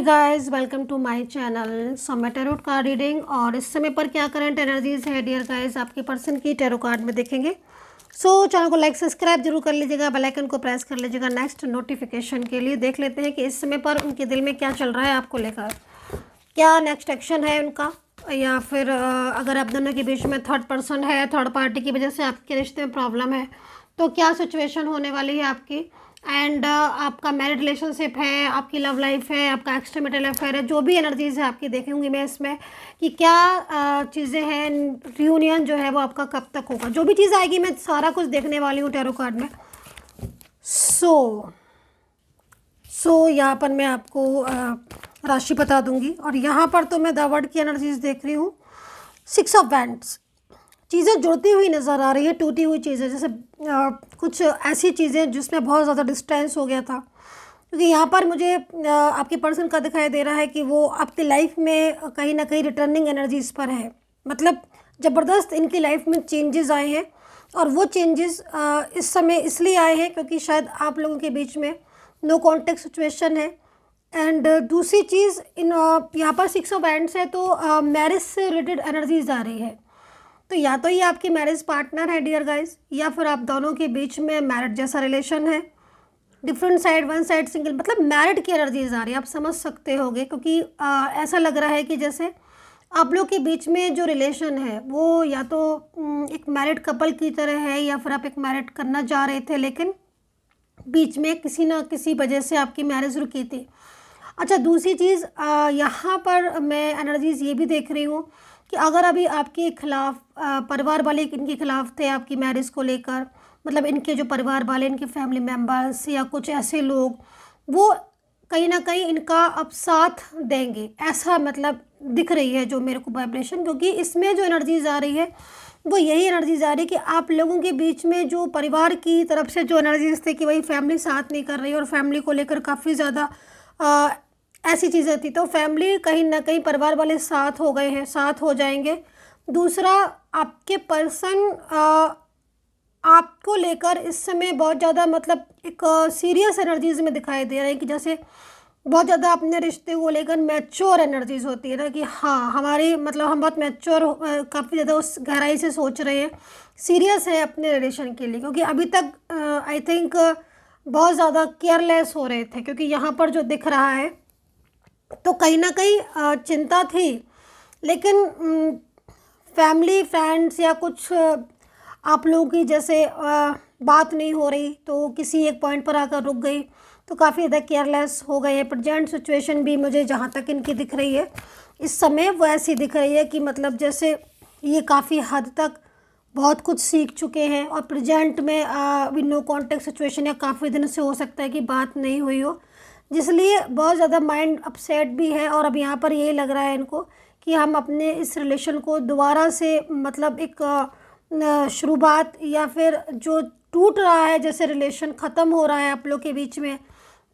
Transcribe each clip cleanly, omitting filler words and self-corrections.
Hey guys, welcome to my channel. So मैं tarot card reading और इस समय पर क्या करंट एनर्जीज है डियर गाइस आपके पर्सन की टैरो कार्ड में देखेंगे। सो चैनल को लाइक सब्सक्राइब जरूर कर लीजिएगा, बेल आइकन को प्रेस कर लीजिएगा नेक्स्ट नोटिफिकेशन के लिए। देख लेते हैं कि इस समय पर उनके दिल में क्या चल रहा है आपको लेकर, क्या नेक्स्ट एक्शन है उनका, या फिर अगर आप दोनों के बीच में थर्ड पर्सन है, थर्ड पार्टी की वजह से आपके रिश्ते में प्रॉब्लम है तो क्या सिचुएशन होने वाली है आपकी। एंड आपका मैरिड रिलेशनशिप है, आपकी लव लाइफ है, आपका एक्सट्रीमेटल अफेयर है, जो भी एनर्जीज़ है आपकी देखूंगी मैं इसमें कि क्या चीज़ें हैं। रियूनियन जो है वो आपका कब तक होगा, जो भी चीज़ आएगी मैं सारा कुछ देखने वाली हूँ टैरो कार्ड में। सो यहाँ पर मैं आपको राशि बता दूंगी और यहाँ पर तो मैं द वर्ड की एनर्जीज देख रही हूँ। 6 ऑफ वैंड्स, चीज़ें जुड़ती हुई नज़र आ रही है, टूटी हुई चीज़ें, जैसे कुछ ऐसी चीज़ें जिसमें बहुत ज़्यादा डिस्टेंस हो गया था। क्योंकि यहाँ पर मुझे आपके पर्सन का दिखाई दे रहा है कि वो आपकी लाइफ में कहीं ना कहीं रिटर्निंग एनर्जीज पर है, मतलब ज़बरदस्त इनकी लाइफ में चेंजेस आए हैं। और वो चेंजेस इस समय इसलिए आए हैं क्योंकि शायद आप लोगों के बीच में नो कॉन्टेक्ट सिचुएशन है। एंड दूसरी चीज़ यहाँ पर 6 ऑफ वैंड्स है तो मैरिज से रिलेटेड एनर्जीज आ रही है। तो या तो ये आपकी मैरिज पार्टनर है डियर गाइस, या फिर आप दोनों के बीच में मैरिड जैसा रिलेशन है। Different side, one side single, मतलब मैरिड की एनर्जीज आ रही है, आप समझ सकते होगे। क्योंकि ऐसा लग रहा है कि जैसे आप लोग के बीच में जो रिलेशन है वो या तो एक मैरिड कपल की तरह है, या फिर आप एक मैरिड करना चाह रहे थे लेकिन बीच में किसी ना किसी वजह से आपकी मैरिज रुकी थी। अच्छा, दूसरी चीज़ यहाँ पर मैं एनर्जीज ये भी देख रही हूँ कि अगर अभी आपके खिलाफ परिवार वाले इनके खिलाफ थे आपकी मैरिज को लेकर, मतलब इनके जो परिवार वाले, इनके फैमिली मेम्बर्स या कुछ ऐसे लोग, वो कहीं ना कहीं इनका अब साथ देंगे, ऐसा मतलब दिख रही है जो मेरे को वाइब्रेशन। क्योंकि इसमें जो एनर्जीज आ रही है वो यही एनर्जीज आ रही है कि आप लोगों के बीच में जो परिवार की तरफ से जो एनर्जीज थे कि वही फैमिली साथ नहीं कर रही और फैमिली को लेकर काफ़ी ज़्यादा ऐसी चीज़ें थी, तो फैमिली कहीं ना कहीं परिवार वाले साथ हो गए हैं, साथ हो जाएंगे। दूसरा, आपके पर्सन आपको लेकर इस समय बहुत ज़्यादा मतलब एक सीरियस एनर्जीज में दिखाई दे रहा है कि जैसे बहुत ज़्यादा अपने रिश्ते को लेकर मैच्योर एनर्जीज होती है ना, कि हाँ हमारी मतलब हम बहुत मैच्योर, काफ़ी ज़्यादा उस गहराई से सोच रहे हैं, सीरियस है अपने रिलेशन के लिए। क्योंकि अभी तक आई थिंक बहुत ज़्यादा केयरलेस हो रहे थे, क्योंकि यहाँ पर जो दिख रहा है तो कहीं ना कहीं चिंता थी, लेकिन फैमिली फ्रेंड्स या कुछ आप लोगों की जैसे बात नहीं हो रही तो किसी एक पॉइंट पर आकर रुक गई, तो काफ़ी ज़्यादा केयरलेस हो गए हैं। प्रेजेंट सिचुएशन भी मुझे जहाँ तक इनकी दिख रही है इस समय वो ऐसी दिख रही है कि मतलब जैसे ये काफ़ी हद तक बहुत कुछ सीख चुके हैं और प्रेजेंट में अभी नो कॉन्टेक्ट सिचुएशन या काफ़ी दिन से हो सकता है कि बात नहीं हुई हो, जिसलिए बहुत ज़्यादा माइंड अपसेट भी है। और अब यहाँ पर यही लग रहा है इनको कि हम अपने इस रिलेशन को दोबारा से मतलब एक शुरुआत, या फिर जो टूट रहा है जैसे रिलेशन ख़त्म हो रहा है आप लोग के बीच में,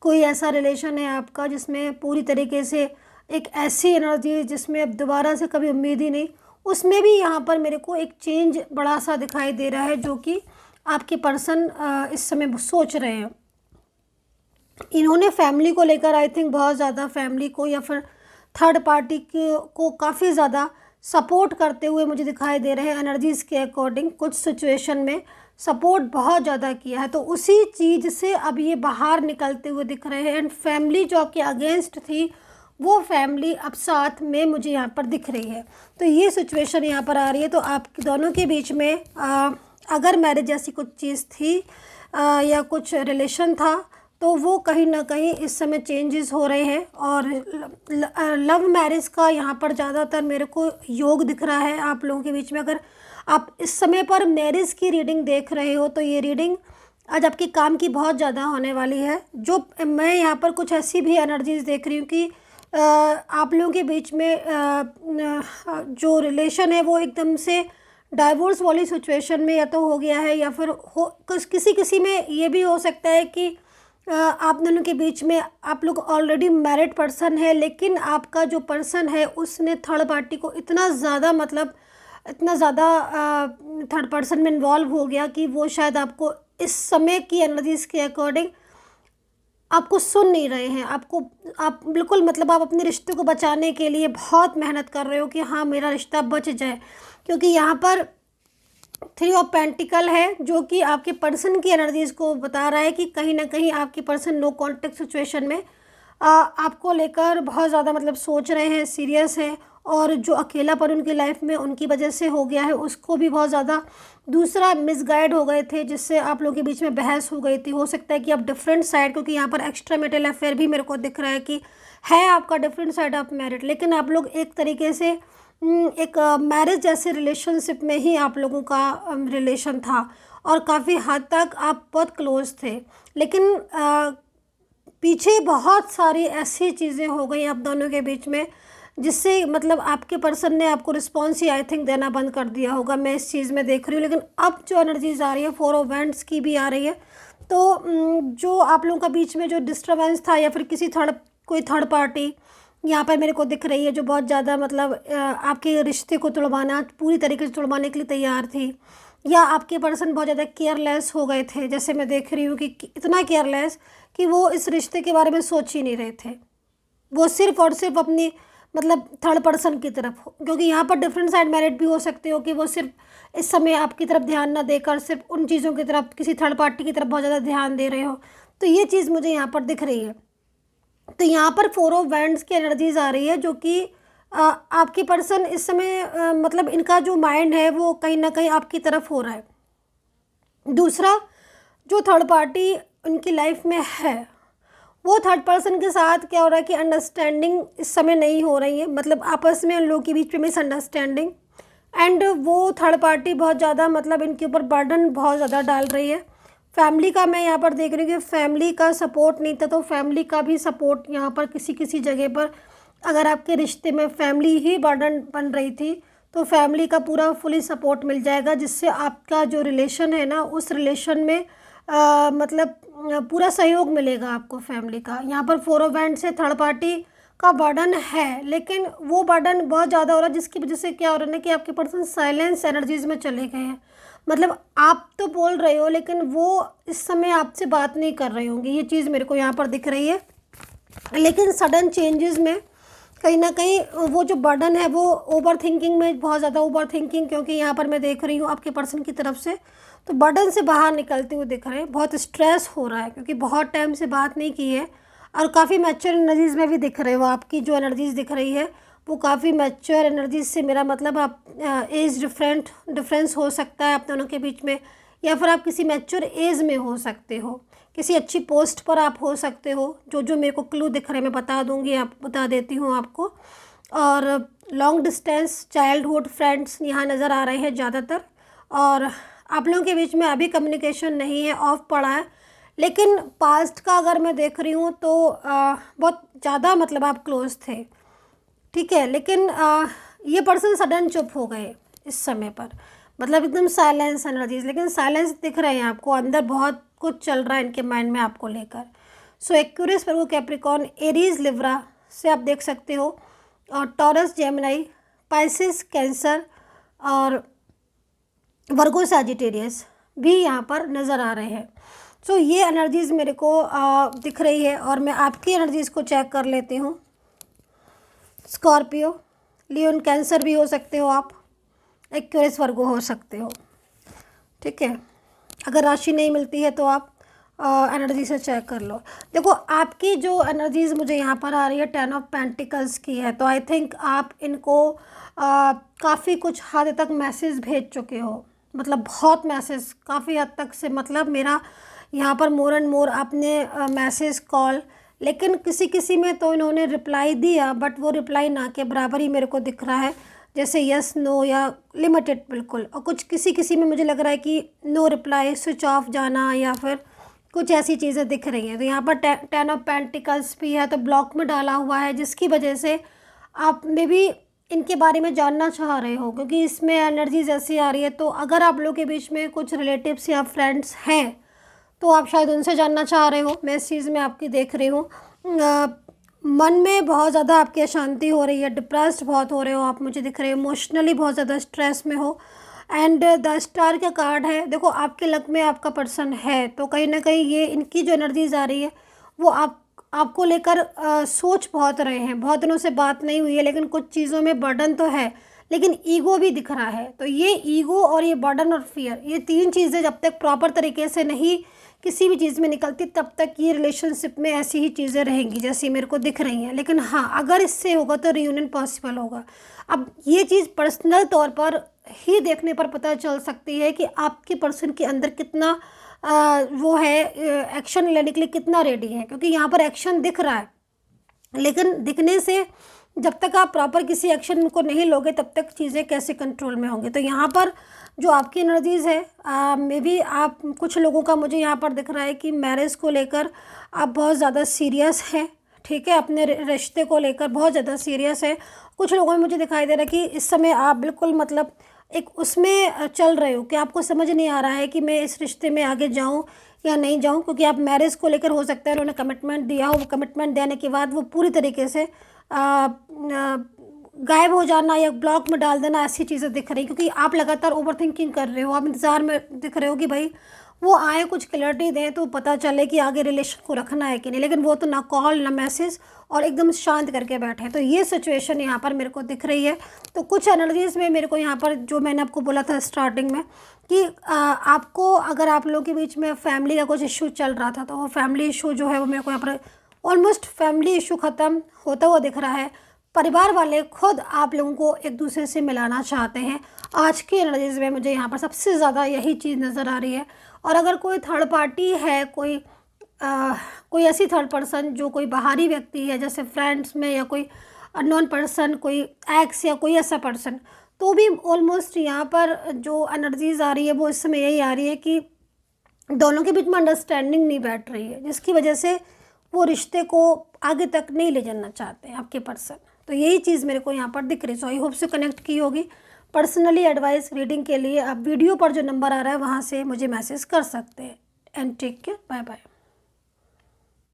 कोई ऐसा रिलेशन है आपका जिसमें पूरी तरीके से एक ऐसी एनर्जी जिसमें अब दोबारा से कभी उम्मीद ही नहीं, उसमें भी यहाँ पर मेरे को एक चेंज बड़ा सा दिखाई दे रहा है, जो कि आपके पर्सन इस समय सोच रहे हैं। इन्होंने फैमिली को लेकर आई थिंक बहुत ज़्यादा फैमिली को या फिर थर्ड पार्टी को काफ़ी ज़्यादा सपोर्ट करते हुए मुझे दिखाई दे रहे हैं एनर्जीज़ के अकॉर्डिंग। कुछ सिचुएशन में सपोर्ट बहुत ज़्यादा किया है, तो उसी चीज़ से अब ये बाहर निकलते हुए दिख रहे हैं। एंड फैमिली जो आपके अगेंस्ट थी वो फैमिली अब साथ में मुझे यहाँ पर दिख रही है, तो ये सिचुएशन यहाँ पर आ रही है। तो आप दोनों के बीच में अगर मैरिज जैसी कुछ चीज़ थी या कुछ रिलेशन था तो वो कहीं ना कहीं इस समय चेंजेस हो रहे हैं। और लव मैरिज का यहाँ पर ज़्यादातर मेरे को योग दिख रहा है आप लोगों के बीच में। अगर आप इस समय पर मैरिज की रीडिंग देख रहे हो तो ये रीडिंग आज आपके काम की बहुत ज़्यादा होने वाली है। जो मैं यहाँ पर कुछ ऐसी भी एनर्जीज देख रही हूँ कि आप लोगों के बीच में जो रिलेशन है वो एकदम से डाइवोर्स वाली सिचुएशन में या तो हो गया है, या फिर किसी किसी में ये भी हो सकता है कि आप दोनों के बीच में आप लोग ऑलरेडी मैरिड पर्सन है, लेकिन आपका जो पर्सन है उसने थर्ड पार्टी को इतना ज़्यादा मतलब इतना ज़्यादा थर्ड पर्सन में इन्वॉल्व हो गया कि वो शायद आपको इस समय की एनर्जीज़ के अकॉर्डिंग आपको सुन नहीं रहे हैं, आप बिल्कुल मतलब आप अपने रिश्ते को बचाने के लिए बहुत मेहनत कर रहे हो कि हाँ मेरा रिश्ता बच जाए, क्योंकि यहाँ पर थ्री ऑफ पेंटिकल है जो कि आपके पर्सन की एनर्जीज को बता रहा है कि कहीं ना कहीं आपके पर्सन नो कॉन्टेक्ट सिचुएशन में आपको लेकर बहुत ज़्यादा मतलब सोच रहे हैं, सीरियस हैं, और जो अकेलापन उनकी लाइफ में उनकी वजह से हो गया है उसको भी बहुत ज़्यादा दूसरा मिसगाइड हो गए थे, जिससे आप लोगों के बीच में बहस हो गई थी। हो सकता है कि आप डिफरेंट साइड, क्योंकि यहाँ पर एक्स्ट्रा मैरिटल अफेयर भी मेरे को दिख रहा है कि है आपका डिफरेंट साइड ऑफ मैरिड, लेकिन आप लोग एक तरीके से एक मैरिज जैसे रिलेशनशिप में ही आप लोगों का रिलेशन था, और काफ़ी हद तक आप बहुत क्लोज थे। लेकिन पीछे बहुत सारी ऐसी चीज़ें हो गई आप दोनों के बीच में, जिससे मतलब आपके पर्सन ने आपको रिस्पॉन्स ही आई थिंक देना बंद कर दिया होगा, मैं इस चीज़ में देख रही हूँ। लेकिन अब जो एनर्जीज आ रही है, फोर ऑफ वैंड्स की भी आ रही है, तो जो आप लोगों का बीच में जो डिस्टर्बेंस था, या फिर कोई थर्ड पार्टी यहाँ पर मेरे को दिख रही है जो बहुत ज़्यादा मतलब आपके रिश्ते को तुड़वाना, पूरी तरीके से तुड़वाने के लिए तैयार थी, या आपके पर्सन बहुत ज़्यादा केयरलेस हो गए थे, जैसे मैं देख रही हूँ कि इतना केयरलेस कि वो इस रिश्ते के बारे में सोच ही नहीं रहे थे। वो सिर्फ और सिर्फ अपनी मतलब थर्ड पर्सन की तरफ, क्योंकि यहाँ पर डिफरेंट साइड मैरिड भी हो सकते हो कि वो सिर्फ इस समय आपकी तरफ ध्यान ना देकर सिर्फ उन चीज़ों की तरफ, किसी थर्ड पार्टी की तरफ बहुत ज़्यादा ध्यान दे रहे हो। तो ये चीज़ मुझे यहाँ पर दिख रही है। तो यहाँ पर फोर ऑफ वैंड्स की एनर्जीज आ रही है, जो कि आपके पर्सन इस समय मतलब इनका जो माइंड है वो कहीं ना कहीं आपकी तरफ हो रहा है। दूसरा, जो थर्ड पार्टी उनकी लाइफ में है, वो थर्ड पर्सन के साथ क्या हो रहा है कि अंडरस्टैंडिंग इस समय नहीं हो रही है, मतलब आपस में उन लोगों के बीच में मिसअंडरस्टैंडिंग, एंड वो थर्ड पार्टी बहुत ज़्यादा मतलब इनके ऊपर बर्डन बहुत ज़्यादा डाल रही है। फैमिली का मैं यहाँ पर देख रही हूँ कि फैमिली का सपोर्ट नहीं था, तो फैमिली का भी सपोर्ट यहाँ पर किसी किसी जगह पर, अगर आपके रिश्ते में फैमिली ही बर्डन बन रही थी तो फैमिली का पूरा फुली सपोर्ट मिल जाएगा, जिससे आपका जो रिलेशन है ना उस रिलेशन में मतलब पूरा सहयोग मिलेगा आपको फैमिली का। यहाँ पर फोर ऑफ वैंड्स से थर्ड पार्टी का बर्डन है, लेकिन वो बर्डन बहुत ज़्यादा हो रहा है, जिसकी वजह से क्या हो रहा है ना कि आपके पर्सन साइलेंस एनर्जीज में चले गए हैं। मतलब आप तो बोल रहे हो लेकिन वो इस समय आपसे बात नहीं कर रहे होंगे, ये चीज़ मेरे को यहाँ पर दिख रही है। लेकिन सडन चेंजेस में कहीं ना कहीं वो जो बर्डन है वो ओवर थिंकिंग में, बहुत ज़्यादा ओवर थिंकिंग, क्योंकि यहाँ पर मैं देख रही हूँ आपके पर्सन की तरफ से तो बर्डन से बाहर निकलते हुए दिख रहे हैं। बहुत स्ट्रेस हो रहा है क्योंकि बहुत टाइम से बात नहीं की है, और काफ़ी मैच्योर एनर्जीज़ में भी दिख रहे हो। आपकी जो एनर्जीज़ दिख रही है वो काफ़ी मैच्योर एनर्जीज से, मेरा मतलब आप एज डिफरेंस हो सकता है आप दोनों के बीच में, या फिर आप किसी मैच्योर एज में हो सकते हो, किसी अच्छी पोस्ट पर आप हो सकते हो। जो जो मेरे को क्लू दिख रहे हैं मैं बता दूंगी, आप बता देती हूँ आपको। और लॉन्ग डिस्टेंस चाइल्डहुड फ्रेंड्स यहाँ नज़र आ रहे हैं ज़्यादातर, और आप लोगों के बीच में अभी कम्युनिकेशन नहीं है, ऑफ पड़ा है। लेकिन पास्ट का अगर मैं देख रही हूँ तो बहुत ज़्यादा मतलब आप क्लोज थे, ठीक है। लेकिन ये पर्सन सडन चुप हो गए इस समय पर, मतलब एकदम साइलेंस एनर्जीज, लेकिन साइलेंस दिख रहे हैं आपको, अंदर बहुत कुछ चल रहा है इनके माइंड में आपको लेकर। सो एक्यूरियस, वर्गो, कैप्रिकॉर्न, एरीज, लिब्रा से आप देख सकते हो, और टॉरस, जेमिनी, पाइसिस, कैंसर और वर्गो, सैजिटेरियस भी यहाँ पर नज़र आ रहे हैं। सो ये एनर्जीज़ मेरे को दिख रही है, और मैं आपकी एनर्जीज़ को चेक कर लेती हूँ। स्कॉर्पियो, लियोन, कैंसर भी हो सकते हो आप, एक्वेरियस, वर्गो हो सकते हो, ठीक है। अगर राशि नहीं मिलती है तो आप एनर्जी से चेक कर लो। देखो आपकी जो एनर्जीज़ मुझे यहाँ पर आ रही है 10 ऑफ पेंटिकल्स की है, तो आई थिंक आप इनको काफ़ी कुछ हद तक मैसेज भेज चुके हो, मतलब बहुत मैसेज काफ़ी हद तक से, मतलब मेरा यहाँ पर मोर एंड मोर आपने मैसेज, कॉल, लेकिन किसी किसी में तो इन्होंने रिप्लाई दिया, बट वो रिप्लाई ना के बराबर ही मेरे को दिख रहा है, जैसे यस, नो या लिमिटेड बिल्कुल। और कुछ किसी किसी में मुझे लग रहा है कि नो रिप्लाई, स्विच ऑफ जाना, या फिर कुछ ऐसी चीज़ें दिख रही हैं। तो यहाँ पर 10 ऑफ पेंटिकल्स भी है, तो ब्लॉक में डाला हुआ है, जिसकी वजह से आप मे बी इनके बारे में जानना चाह रहे हो, क्योंकि इसमें एनर्जीज ऐसी आ रही है। तो अगर आप लोगों के बीच में कुछ रिलेटिव्स या फ्रेंड्स हैं तो आप शायद उनसे जानना चाह रहे हो, मैं इस चीज़ में आपकी देख रही हूँ। मन में बहुत ज़्यादा आपकी अशांति हो रही है, डिप्रेस्ड बहुत हो रहे हो आप, मुझे दिख रहे हो इमोशनली बहुत ज़्यादा स्ट्रेस में हो। एंड द स्टार का कार्ड है, देखो आपके लक में आपका पर्सन है, तो कहीं ना कहीं ये इनकी जो एनर्जीज आ रही है वो आपको लेकर सोच बहुत रहे हैं, बहुत दिनों से बात नहीं हुई है, लेकिन कुछ चीज़ों में बर्डन तो है, लेकिन ईगो भी दिख रहा है। तो ये ईगो और ये बर्डन और फियर, ये 3 चीज़ें जब तक प्रॉपर तरीके से नहीं किसी भी चीज़ में निकलती, तब तक ये रिलेशनशिप में ऐसी ही चीज़ें रहेंगी जैसी मेरे को दिख रही हैं। लेकिन हाँ, अगर इससे होगा तो रियूनियन पॉसिबल होगा। अब ये चीज़ पर्सनल तौर पर ही देखने पर पता चल सकती है कि आपके पर्सन के अंदर कितना वो है, एक्शन लेने के लिए कितना रेडी है, क्योंकि यहाँ पर एक्शन दिख रहा है, लेकिन दिखने से जब तक आप प्रॉपर किसी एक्शन को नहीं लोगे तब तक चीज़ें कैसे कंट्रोल में होंगी। तो यहाँ पर जो आपकी एनर्जीज़ है, मे बी आप कुछ लोगों का मुझे यहाँ पर दिख रहा है कि मैरिज को लेकर आप बहुत ज़्यादा सीरियस हैं, ठीक है, अपने रिश्ते को लेकर बहुत ज़्यादा सीरियस है। कुछ लोगों में मुझे दिखाई दे रहा है कि इस समय आप बिल्कुल मतलब एक उसमें चल रहे हो कि आपको समझ नहीं आ रहा है कि मैं इस रिश्ते में आगे जाऊँ या नहीं जाऊँ, क्योंकि आप मैरिज को लेकर हो सकता है उन्होंने कमिटमेंट दिया हो, वो कमिटमेंट देने के बाद वो पूरी तरीके से गायब हो जाना या ब्लॉक में डाल देना, ऐसी चीज़ें दिख रही, क्योंकि आप लगातार ओवर थिंकिंग कर रहे हो, आप इंतज़ार में दिख रहे हो कि भाई वो आए, कुछ क्लैरिटी दें तो पता चले कि आगे रिलेशन को रखना है कि नहीं, लेकिन वो तो ना कॉल ना मैसेज और एकदम शांत करके बैठे हैं। तो ये सिचुएशन यहाँ पर मेरे को दिख रही है। तो कुछ एनर्जीज़ में मेरे को यहाँ पर, जो मैंने आपको बोला था स्टार्टिंग में कि आपको, अगर आप लोगों के बीच में फैमिली का कुछ इशू चल रहा था, तो वो फैमिली इशू जो है वो मेरे को यहाँ पर ऑलमोस्ट फैमिली इशू ख़त्म होता हुआ दिख रहा है। परिवार वाले खुद आप लोगों को एक दूसरे से मिलाना चाहते हैं। आज की एनर्जीज़ में मुझे यहाँ पर सबसे ज़्यादा यही चीज़ नज़र आ रही है। और अगर कोई थर्ड पार्टी है, कोई ऐसी थर्ड पर्सन जो कोई बाहरी व्यक्ति है, जैसे फ्रेंड्स में या कोई अननोन पर्सन, कोई एक्स या कोई ऐसा पर्सन, तो भी ऑलमोस्ट यहाँ पर जो एनर्जीज़ आ रही है वो इस समय यही आ रही है कि दोनों के बीच में अंडरस्टैंडिंग नहीं बैठ रही है, जिसकी वजह से वो रिश्ते को आगे तक नहीं ले जाना चाहते हैं आपके पर्सन। तो यही चीज़ मेरे को यहाँ पर दिख रही है। सो आई होप से कनेक्ट की होगी। पर्सनली एडवाइस रीडिंग के लिए आप वीडियो पर जो नंबर आ रहा है वहाँ से मुझे मैसेज कर सकते हैं। And take care, bye bye.